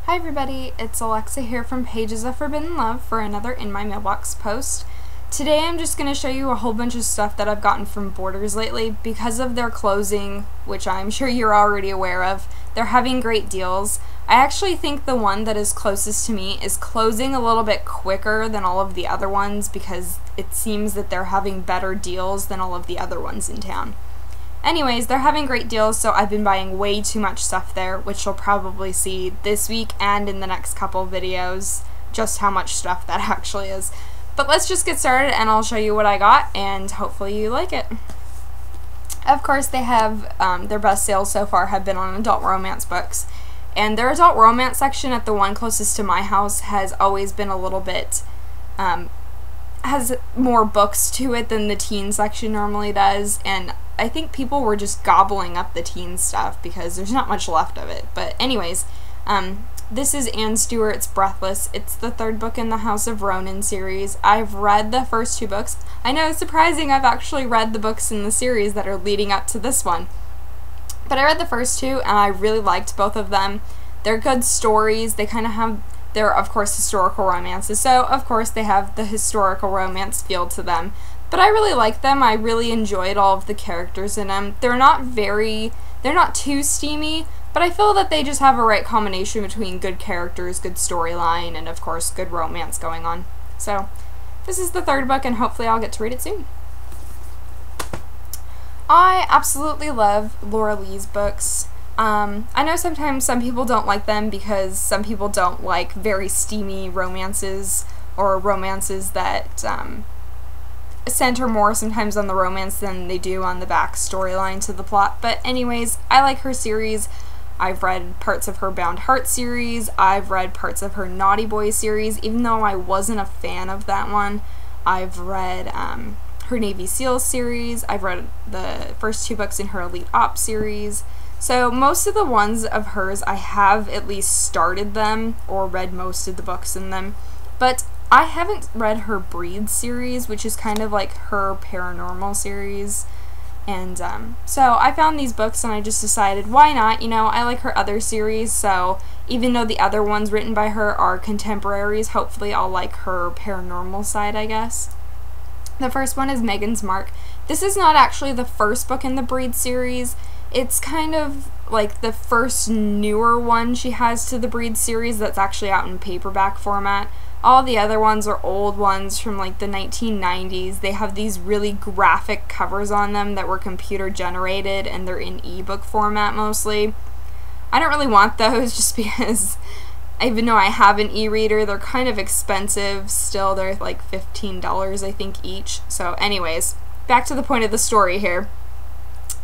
Hi everybody, it's Alexa here from Pages of Forbidden Love for another In My Mailbox post. Today I'm just going to show you a whole bunch of stuff that I've gotten from Borders lately. Because of their closing, which I'm sure you're already aware of, they're having great deals. I actually think the one that is closest to me is closing a little bit quicker than all of the other ones because it seems that they're having better deals than all of the other ones in town. Anyways, they're having great deals, so I've been buying way too much stuff there, which you'll probably see this week and in the next couple videos, just how much stuff that actually is. But let's just get started and I'll show you what I got, and hopefully you like it. Of course, they have, their best sales so far have been on adult romance books, and their adult romance section at the one closest to my house has always been a little bit, has more books to it than the teen section normally does, and I think people were just gobbling up the teen stuff because there's not much left of it. But anyways, this is Anne Stewart's Breathless. It's the third book in the House of Ronin series. I've read the first two books. I know, it's surprising, I've actually read the books in the series that are leading up to this one. But I read the first two and I really liked both of them. They're good stories. They kind of have, they're of course historical romances, so of course they have the historical romance feel to them. But I really like them. I really enjoyed all of the characters in them. They're not too steamy, but I feel that they just have a right combination between good characters, good storyline, and of course good romance going on. So this is the third book and hopefully I'll get to read it soon. I absolutely love Laura Lee's books. I know sometimes some people don't like them because some people don't like very steamy romances or romances that center more sometimes on the romance than they do on the back storyline to the plot. But anyways, I like her series. I've read parts of her Bound Heart series. I've read parts of her Naughty Boy series, even though I wasn't a fan of that one. I've read her Navy SEAL series. I've read the first two books in her Elite Ops series. So most of the ones of hers, I have at least started them or read most of the books in them. But I haven't read her Breed series, which is kind of like her paranormal series. And so I found these books and I just decided, why not? You know, I like her other series, so even though the other ones written by her are contemporaries, hopefully I'll like her paranormal side, I guess. The first one is Megan's Mark. This is not actually the first book in the Breed series. It's kind of like the first newer one she has to the Breed series that's actually out in paperback format. All the other ones are old ones from like the 1990s. They have these really graphic covers on them that were computer generated and they're in ebook format mostly. I don't really want those just because even though I have an e-reader, they're kind of expensive still. They're like $15 I think each. So anyways, back to the point of the story here.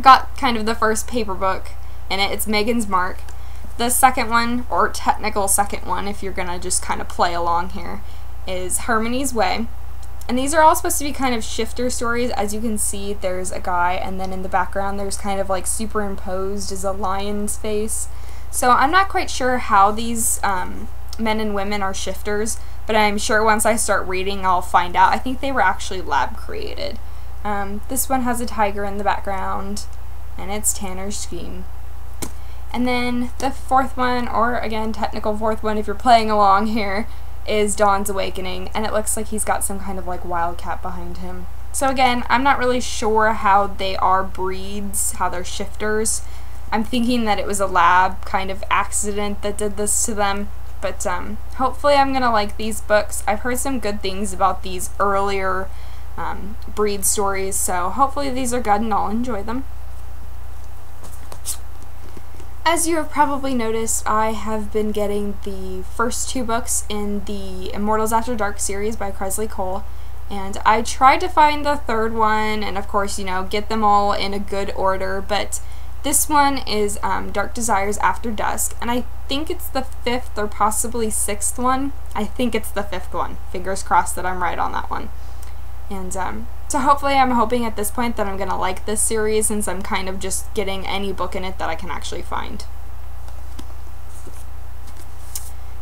Got kind of the first paper book in it. It's Megan's Mark. The second one, or technical second one, if you're gonna just kind of play along here, is Harmony's Way. And these are all supposed to be kind of shifter stories. As you can see, there's a guy, and then in the background there's kind of like superimposed is a lion's face. So I'm not quite sure how these men and women are shifters, but I'm sure once I start reading I'll find out. I think they were actually lab created. This one has a tiger in the background, and it's Tanner's Scheme. And then the fourth one, or again, technical fourth one if you're playing along here, is Dawn's Awakening, and it looks like he's got some kind of like wildcat behind him. So again, I'm not really sure how they are breeds, how they're shifters. I'm thinking that it was a lab kind of accident that did this to them, but hopefully I'm gonna like these books. I've heard some good things about these earlier breed stories, so hopefully these are good and I'll enjoy them. As you have probably noticed, I have been getting the first two books in the Immortals After Dark series by Kresley Cole, and I tried to find the third one and of course, you know, get them all in a good order, but this one is Dark Desires After Dusk, and I think it's the fifth or possibly sixth one. I think it's the fifth one. Fingers crossed that I'm right on that one. And so hopefully I'm hoping at this point that I'm going to like this series since I'm kind of just getting any book in it that I can actually find.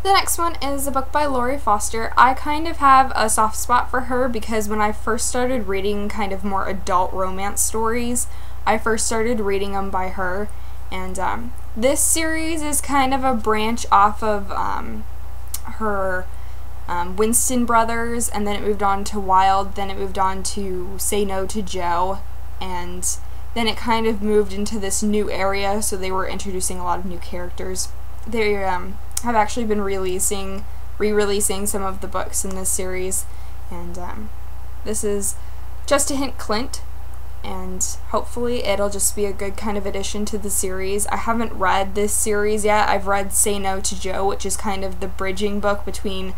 The next one is a book by Laurie Foster. I kind of have a soft spot for her because when I first started reading kind of more adult romance stories, I first started reading them by her, and This series is kind of a branch off of her Winston Brothers, and then it moved on to Wild, then it moved on to Say No to Joe, and then it kind of moved into this new area, so they were introducing a lot of new characters. They have actually been re-releasing some of the books in this series, and this is Just a Hint Clint, and hopefully it'll just be a good kind of addition to the series. I haven't read this series yet. I've read Say No to Joe, which is kind of the bridging book between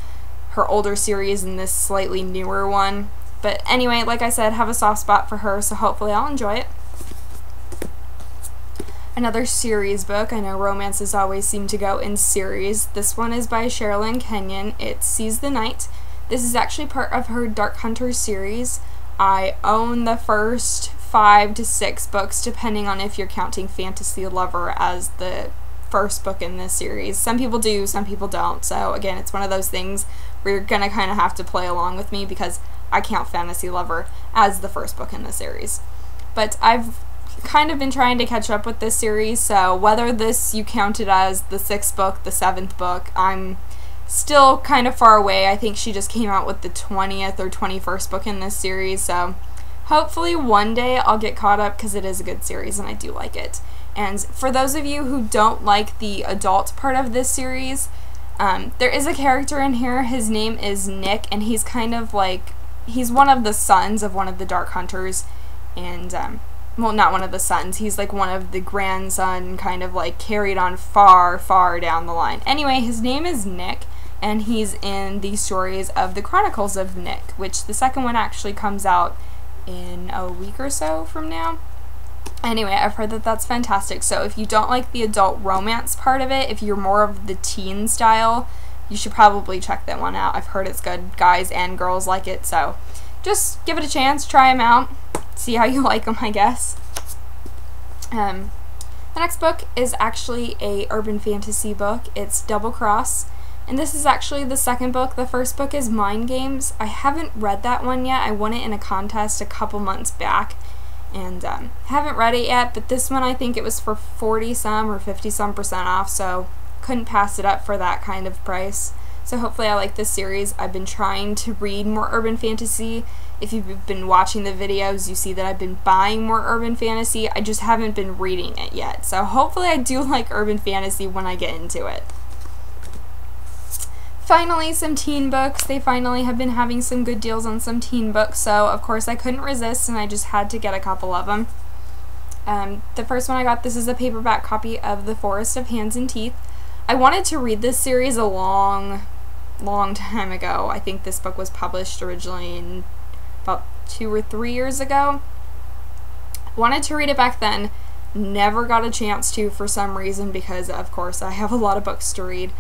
her older series and this slightly newer one. But anyway, like I said, have a soft spot for her, so hopefully I'll enjoy it. Another series book. I know romances always seem to go in series. This one is by Sherilyn Kenyon. It Seize the Night. This is actually part of her Dark Hunter series. I own the first 5 to 6 books, depending on if you're counting Fantasy Lover as the first book in this series. Some people do, some people don't. So again, it's one of those things where you're gonna kind of have to play along with me because I count Fantasy Lover as the first book in the series. But I've kind of been trying to catch up with this series, so whether this you count it as the 6th book, the 7th book, I'm still kind of far away. I think she just came out with the 20th or 21st book in this series, so hopefully one day I'll get caught up because it is a good series and I do like it. And for those of you who don't like the adult part of this series, there is a character in here. His name is Nick, and he's kind of like, he's one of the sons of one of the Dark Hunters, and well, not one of the sons, he's like one of the grandson, kind of like carried on far, far down the line. Anyway, his name is Nick, and he's in the stories of the Chronicles of Nick, which the second one actually comes out in a week or so from now. Anyway, I've heard that that's fantastic, so if you don't like the adult romance part of it, if you're more of the teen style, you should probably check that one out. I've heard it's good. Guys and girls like it, so just give it a chance, try them out, see how you like them, I guess. The next book is actually a urban fantasy book. It's Double Cross, and this is actually the second book. The first book is Mind Games. I haven't read that one yet. I won it in a contest a couple months back, and haven't read it yet, but this one I think it was for 40-some or 50-some% off, so couldn't pass it up for that kind of price. So hopefully I like this series. I've been trying to read more urban fantasy. If you've been watching the videos, you see that I've been buying more urban fantasy. I just haven't been reading it yet. So hopefully I do like urban fantasy when I get into it. Finally, some teen books. They finally have been having some good deals on some teen books, so of course I couldn't resist and I just had to get a couple of them. The first one I got, this is a paperback copy of The Forest of Hands and Teeth. I wanted to read this series a long time ago. I think this book was published originally in about 2 or 3 years ago. Wanted to read it back then, never got a chance to for some reason because of course I have a lot of books to read.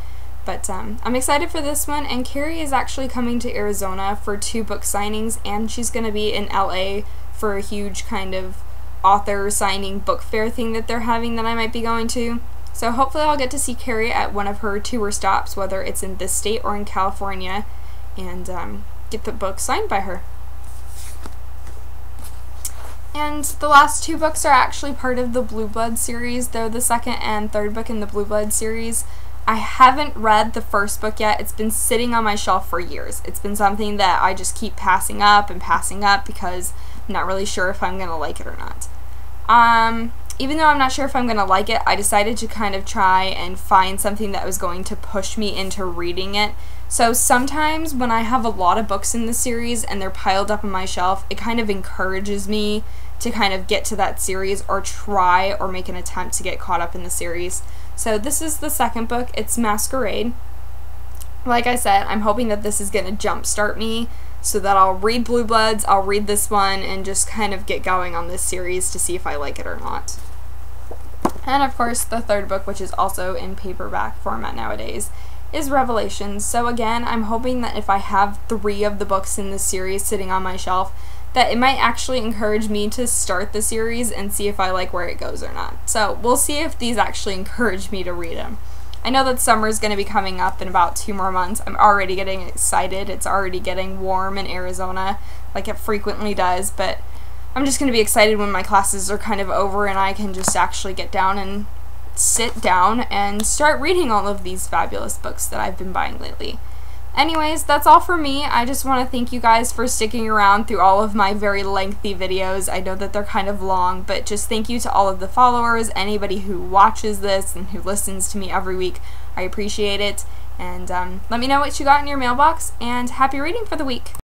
But I'm excited for this one, and Carrie is actually coming to Arizona for 2 book signings, and she's going to be in LA for a huge kind of author signing book fair thing that they're having that I might be going to. So hopefully I'll get to see Carrie at one of her tour stops, whether it's in this state or in California, and get the book signed by her. And the last 2 books are actually part of the Blue Blood series. They're the second and third book in the Blue Blood series. I haven't read the first book yet. It's been sitting on my shelf for years. It's been something that I just keep passing up because I'm not really sure if I'm going to like it or not. Even though I'm not sure if I'm going to like it, I decided to kind of try and find something that was going to push me into reading it. So sometimes when I have a lot of books in the series and they're piled up on my shelf, it kind of encourages me to kind of get to that series or try or make an attempt to get caught up in the series. So this is the second book. It's Masquerade. Like I said, I'm hoping that this is going to jumpstart me so that I'll read Blue Bloods, I'll read this one, and just kind of get going on this series to see if I like it or not. And of course, the third book, which is also in paperback format nowadays, is Revelations. So again, I'm hoping that if I have 3 of the books in this series sitting on my shelf, that it might actually encourage me to start the series and see if I like where it goes or not. So we'll see if these actually encourage me to read them. I know that summer is going to be coming up in about 2 more months. I'm already getting excited. It's already getting warm in Arizona, like it frequently does, but I'm just going to be excited when my classes are kind of over and I can just actually get down and sit down and start reading all of these fabulous books that I've been buying lately. Anyways, that's all for me. I just want to thank you guys for sticking around through all of my very lengthy videos. I know that they're kind of long, but just thank you to all of the followers, anybody who watches this and who listens to me every week. I appreciate it. And let me know what you got in your mailbox, and happy reading for the week.